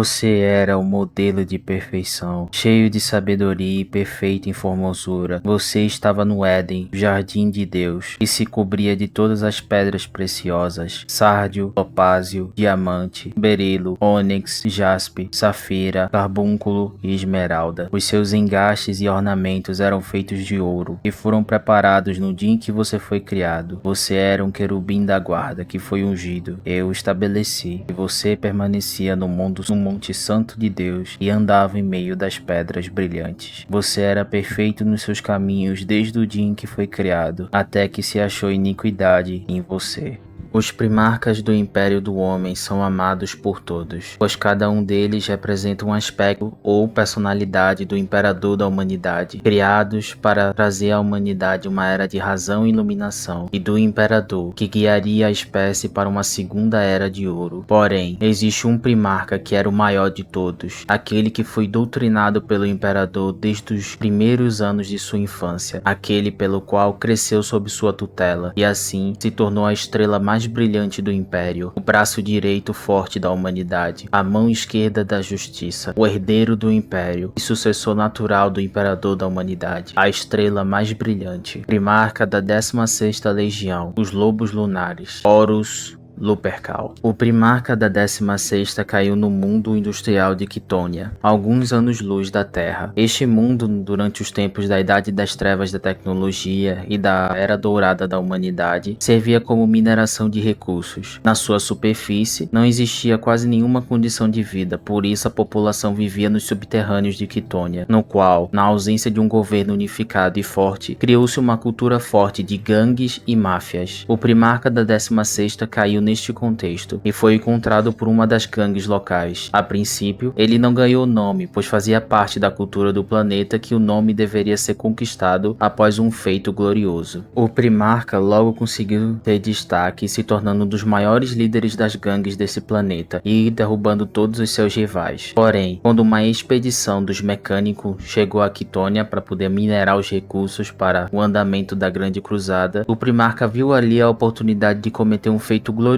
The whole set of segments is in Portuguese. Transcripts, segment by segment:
Você era o modelo de perfeição, cheio de sabedoria e perfeito em formosura. Você estava no Éden, o jardim de Deus, que se cobria de todas as pedras preciosas: sárdio, topázio, diamante, berilo, ônix, jaspe, safira, carbúnculo e esmeralda. Os seus engastes e ornamentos eram feitos de ouro e foram preparados no dia em que você foi criado. Você era um querubim da guarda que foi ungido. Eu o estabeleci e você permanecia no Monte Santo de Deus e andava em meio das pedras brilhantes. Você era perfeito nos seus caminhos desde o dia em que foi criado, até que se achou iniquidade em você. Os primarcas do Império do Homem são amados por todos, pois cada um deles representa um aspecto ou personalidade do Imperador da humanidade, criados para trazer à humanidade uma era de razão e iluminação, e do Imperador, que guiaria a espécie para uma segunda era de ouro. Porém, existe um primarca que era o maior de todos, aquele que foi doutrinado pelo Imperador desde os primeiros anos de sua infância, aquele pelo qual cresceu sob sua tutela, e assim se tornou a estrela mais brilhante do Império, o braço direito forte da humanidade, a mão esquerda da justiça, o herdeiro do Império e sucessor natural do Imperador da humanidade, a estrela mais brilhante, primarca da 16ª Legião, os Lobos Lunares, Horus Lupercal. O primarca da 16ª caiu no mundo industrial de Quitônia, alguns anos-luz da Terra. Este mundo, durante os tempos da Idade das Trevas da tecnologia e da Era Dourada da humanidade, servia como mineração de recursos. Na sua superfície, não existia quase nenhuma condição de vida, por isso a população vivia nos subterrâneos de Quitônia, no qual, na ausência de um governo unificado e forte, criou-se uma cultura forte de gangues e máfias. O primarca da 16ª caiu neste contexto e foi encontrado por uma das gangues locais. A princípio, ele não ganhou nome, pois fazia parte da cultura do planeta que o nome deveria ser conquistado após um feito glorioso. O primarca logo conseguiu ter destaque, se tornando um dos maiores líderes das gangues desse planeta e derrubando todos os seus rivais. Porém, quando uma expedição dos mecânicos chegou a Quitônia para poder minerar os recursos para o andamento da Grande Cruzada, o primarca viu ali a oportunidade de cometer um feito glorioso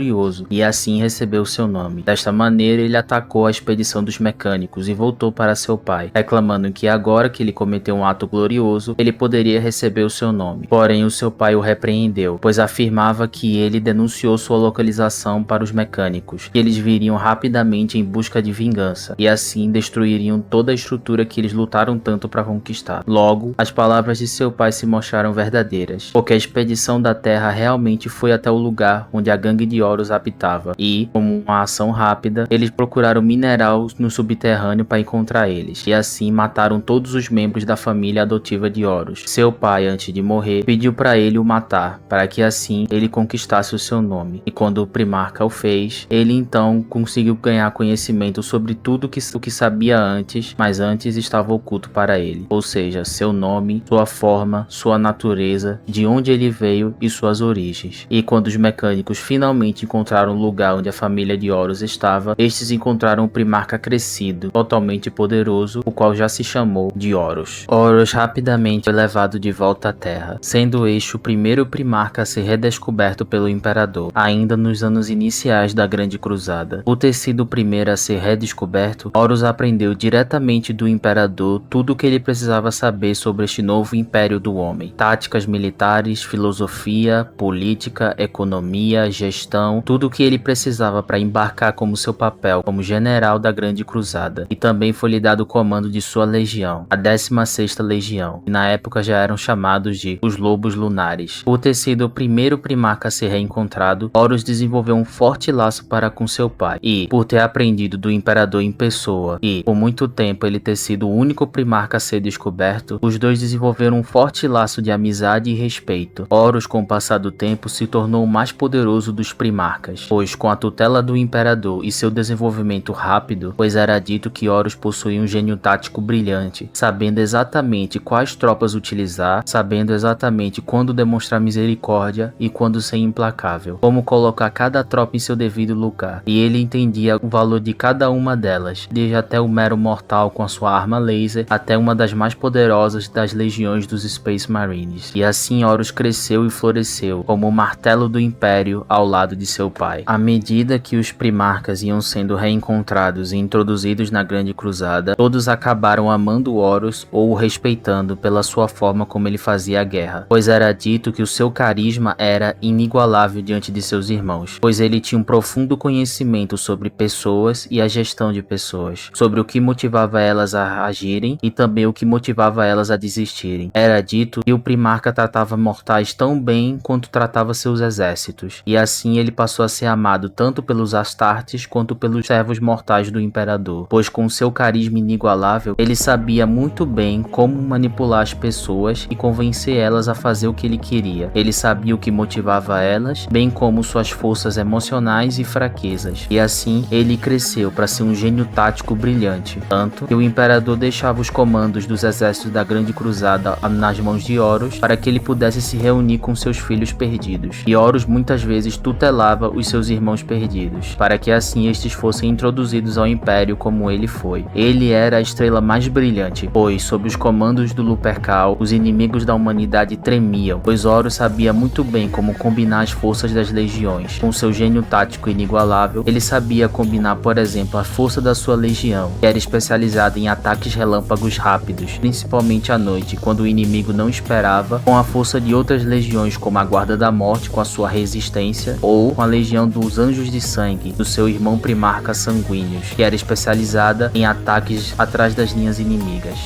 e assim recebeu seu nome. Desta maneira, ele atacou a expedição dos mecânicos e voltou para seu pai, reclamando que agora que ele cometeu um ato glorioso, ele poderia receber o seu nome. Porém, o seu pai o repreendeu, pois afirmava que ele denunciou sua localização para os mecânicos, que eles viriam rapidamente em busca de vingança, e assim destruiriam toda a estrutura que eles lutaram tanto para conquistar. Logo, as palavras de seu pai se mostraram verdadeiras, porque a expedição da Terra realmente foi até o lugar onde a gangue de Horus habitava, e, como uma ação rápida, eles procuraram minerais no subterrâneo para encontrar eles, e assim mataram todos os membros da família adotiva de Horus. Seu pai, antes de morrer, pediu para ele o matar, para que assim ele conquistasse o seu nome, e quando o primarca o fez, ele então conseguiu ganhar conhecimento sobre tudo o que sabia antes, mas antes estava oculto para ele, ou seja, seu nome, sua forma, sua natureza, de onde ele veio e suas origens. E quando os mecânicos finalmente encontraram o lugar onde a família de Horus estava, estes encontraram o primarca crescido, totalmente poderoso, o qual já se chamou de Horus. Horus rapidamente foi levado de volta à Terra, sendo este o primeiro primarca a ser redescoberto pelo Imperador, ainda nos anos iniciais da Grande Cruzada. Por ter sido o primeiro a ser redescoberto, Horus aprendeu diretamente do Imperador tudo o que ele precisava saber sobre este novo Império do Homem: táticas militares, filosofia, política, economia, gestão, tudo o que ele precisava para embarcar como seu papel como general da Grande Cruzada, e também foi lhe dado o comando de sua legião, a 16ª Legião, que na época já eram chamados de os Lobos Lunares. Por ter sido o primeiro primarca a ser reencontrado, Horus desenvolveu um forte laço para com seu pai, e por ter aprendido do Imperador em pessoa, e por muito tempo ele ter sido o único primarca a ser descoberto, os dois desenvolveram um forte laço de amizade e respeito. Horus, com o passar do tempo, se tornou o mais poderoso dos primarcas, pois com a tutela do Imperador e seu desenvolvimento rápido, pois era dito que Horus possuía um gênio tático brilhante, sabendo exatamente quais tropas utilizar, sabendo exatamente quando demonstrar misericórdia e quando ser implacável, como colocar cada tropa em seu devido lugar, e ele entendia o valor de cada uma delas, desde até o mero mortal com a sua arma laser, até uma das mais poderosas das legiões dos Space Marines. E assim Horus cresceu e floresceu como o martelo do Império ao lado de de seu pai. À medida que os primarcas iam sendo reencontrados e introduzidos na Grande Cruzada, todos acabaram amando Horus ou o respeitando pela sua forma como ele fazia a guerra, pois era dito que o seu carisma era inigualável diante de seus irmãos, pois ele tinha um profundo conhecimento sobre pessoas e a gestão de pessoas, sobre o que motivava elas a agirem e também o que motivava elas a desistirem. Era dito que o primarca tratava mortais tão bem quanto tratava seus exércitos, e assim ele passou a ser amado tanto pelos Astartes quanto pelos servos mortais do imperador, pois com seu carisma inigualável, ele sabia muito bem como manipular as pessoas e convencer elas a fazer o que ele queria. Ele sabia o que motivava elas, bem como suas forças emocionais e fraquezas, e assim ele cresceu para ser um gênio tático brilhante, tanto que o imperador deixava os comandos dos exércitos da Grande Cruzada nas mãos de Horus para que ele pudesse se reunir com seus filhos perdidos, e Horus muitas vezes tutelava os seus irmãos perdidos, para que assim estes fossem introduzidos ao Império como ele foi. Ele era a estrela mais brilhante, pois sob os comandos do Lupercal, os inimigos da humanidade tremiam, pois Horus sabia muito bem como combinar as forças das legiões. Com seu gênio tático inigualável, ele sabia combinar, por exemplo, a força da sua legião, que era especializada em ataques relâmpagos rápidos, principalmente à noite, quando o inimigo não esperava, com a força de outras legiões como a Guarda da Morte com a sua resistência, ou com a legião dos Anjos de Sangue, do seu irmão primarca Sanguíneos, que era especializada em ataques atrás das linhas inimigas.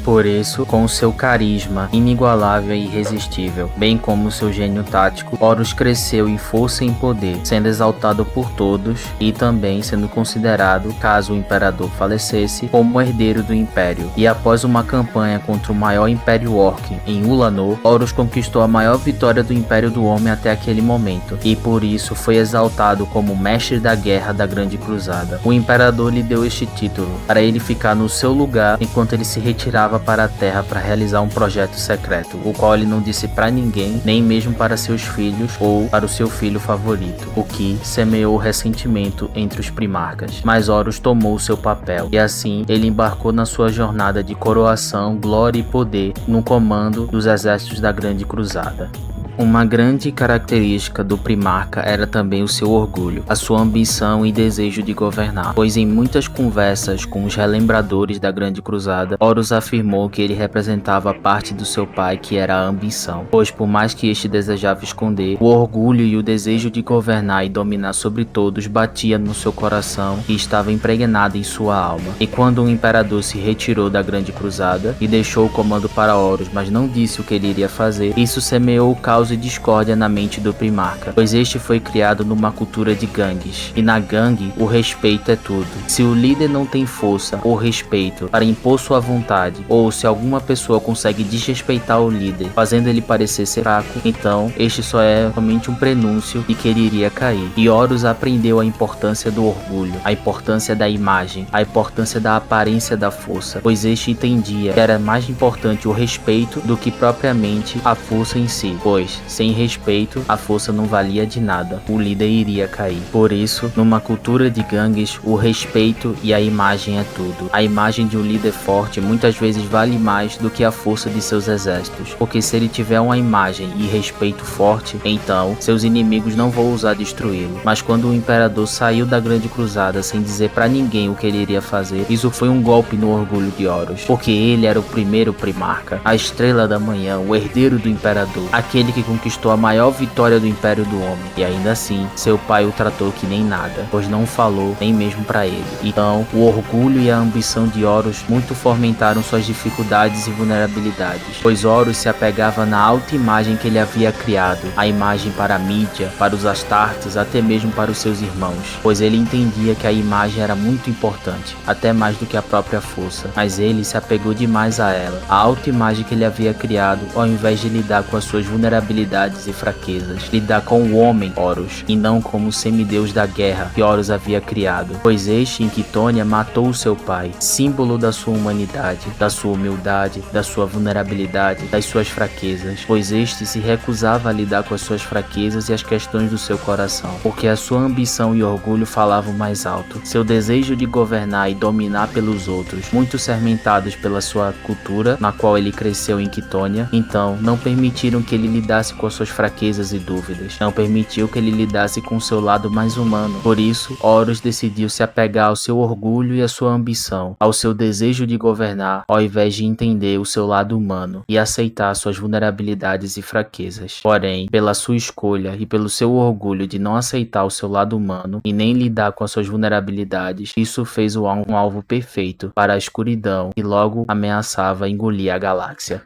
Por isso, com seu carisma inigualável e irresistível, bem como seu gênio tático, Horus cresceu em força e em poder, sendo exaltado por todos e também sendo considerado, caso o imperador falecesse, como herdeiro do império. E após uma campanha contra o maior império orc em Ulanor, Horus conquistou a maior vitória do Império do Homem até aquele momento, e por isso foi exaltado como mestre da guerra da Grande Cruzada. O imperador lhe deu este título para ele ficar no seu lugar enquanto ele se retirava para a Terra para realizar um projeto secreto, o qual ele não disse para ninguém, nem mesmo para seus filhos ou para o seu filho favorito, o que semeou ressentimento entre os primarcas. Mas Horus tomou seu papel, e assim ele embarcou na sua jornada de coroação, glória e poder no comando dos exércitos da Grande Cruzada. Uma grande característica do primarca era também o seu orgulho, a sua ambição e desejo de governar, pois em muitas conversas com os relembradores da Grande Cruzada, Horus afirmou que ele representava a parte do seu pai que era a ambição, pois por mais que este desejava esconder, o orgulho e o desejo de governar e dominar sobre todos batia no seu coração e estava impregnado em sua alma. E quando o imperador se retirou da Grande Cruzada e deixou o comando para Horus, mas não disse o que ele iria fazer, isso semeou o caos e discórdia na mente do primarca, pois este foi criado numa cultura de gangues, e na gangue o respeito é tudo. Se o líder não tem força ou respeito para impor sua vontade, ou se alguma pessoa consegue desrespeitar o líder, fazendo ele parecer ser fraco, então este só é somente um prenúncio de que ele iria cair. E Horus aprendeu a importância do orgulho, a importância da imagem, a importância da aparência da força, pois este entendia que era mais importante o respeito do que propriamente a força em si, pois sem respeito, a força não valia de nada, o líder iria cair. Por isso, numa cultura de gangues, o respeito e a imagem é tudo. A imagem de um líder forte muitas vezes vale mais do que a força de seus exércitos, porque se ele tiver uma imagem e respeito forte, então seus inimigos não vão ousar destruí-lo. Mas quando o imperador saiu da Grande Cruzada sem dizer pra ninguém o que ele iria fazer, isso foi um golpe no orgulho de Horus, porque ele era o primeiro primarca, a estrela da manhã, o herdeiro do imperador, aquele que conquistou a maior vitória do Império do Homem, e ainda assim, seu pai o tratou que nem nada, pois não falou nem mesmo para ele. Então, o orgulho e a ambição de Horus muito fomentaram suas dificuldades e vulnerabilidades, pois Horus se apegava na alta imagem que ele havia criado, a imagem para a mídia, para os Astartes, até mesmo para os seus irmãos, pois ele entendia que a imagem era muito importante, até mais do que a própria força, mas ele se apegou demais a ela, a alta imagem que ele havia criado, ao invés de lidar com as suas vulnerabilidades e fraquezas, lidar com o homem Horus, e não como o semideus da guerra que Horus havia criado, pois este em Quitônia matou o seu pai, símbolo da sua humanidade, da sua humildade, da sua vulnerabilidade, das suas fraquezas, pois este se recusava a lidar com as suas fraquezas e as questões do seu coração, porque a sua ambição e orgulho falavam mais alto, seu desejo de governar e dominar pelos outros, muito sermentados pela sua cultura, na qual ele cresceu em Quitônia, então não permitiram que ele lidasse lidasse com suas fraquezas e dúvidas. Não permitiu que ele lidasse com seu lado mais humano. Por isso, Horus decidiu se apegar ao seu orgulho e à sua ambição, ao seu desejo de governar, ao invés de entender o seu lado humano e aceitar suas vulnerabilidades e fraquezas. Porém, pela sua escolha e pelo seu orgulho de não aceitar o seu lado humano e nem lidar com as suas vulnerabilidades, isso fez um alvo perfeito para a escuridão que logo ameaçava engolir a galáxia.